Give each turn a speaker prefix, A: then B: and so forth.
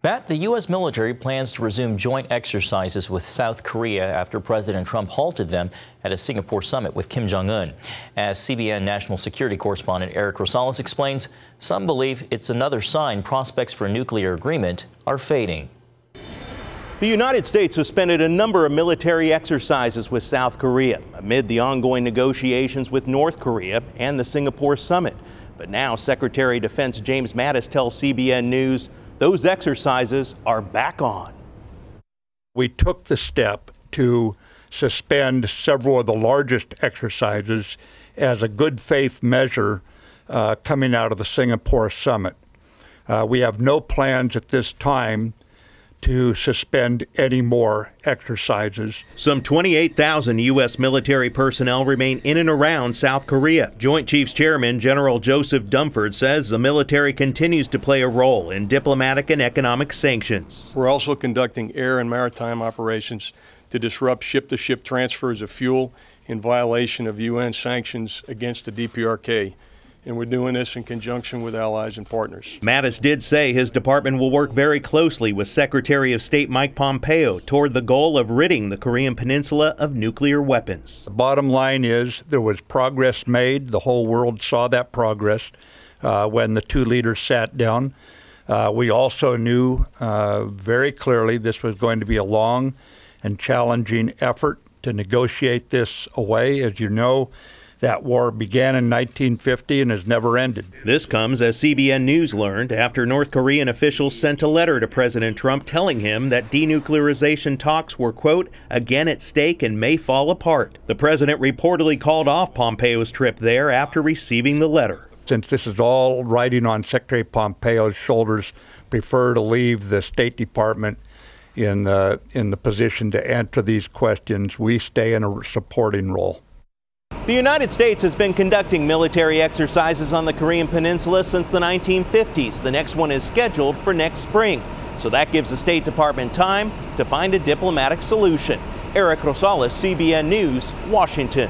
A: Matt, the U.S. military plans to resume joint exercises with South Korea after President Trump halted them at a Singapore summit with Kim Jong-un. As CBN national security correspondent Eric Rosales explains, some believe it's another sign prospects for a nuclear agreement are fading.
B: The United States suspended a number of military exercises with South Korea amid the ongoing negotiations with North Korea and the Singapore summit. But now Secretary of Defense James Mattis tells CBN News those exercises are back on.
C: We took the step to suspend several of the largest exercises as a good faith measure coming out of the Singapore summit. We have no plans at this time to suspend any more exercises.
B: Some 28,000 U.S. military personnel remain in and around South Korea. Joint Chiefs Chairman General Joseph Dunford says the military continues to play a role in diplomatic and economic sanctions.
D: We're also conducting air and maritime operations to disrupt ship-to-ship transfers of fuel in violation of UN sanctions against the DPRK. And we're doing this in conjunction with allies and partners.
B: Mattis did say his department will work very closely with Secretary of State Mike Pompeo toward the goal of ridding the Korean Peninsula of nuclear weapons.
C: The bottom line is there was progress made. The whole world saw that progress when the two leaders sat down. We also knew very clearly this was going to be a long and challenging effort to negotiate this away. As you know, that war began in 1950 and has never ended.
B: This comes as CBN News learned after North Korean officials sent a letter to President Trump telling him that denuclearization talks were, quote, again at stake and may fall apart. The president reportedly called off Pompeo's trip there after receiving the letter.
C: Since this is all riding on Secretary Pompeo's shoulders, prefer to leave the State Department in the position to answer these questions. We stay in a supporting role.
B: The United States has been conducting military exercises on the Korean Peninsula since the 1950s. The next one is scheduled for next spring. So that gives the State Department time to find a diplomatic solution. Eric Rosales, CBN News, Washington.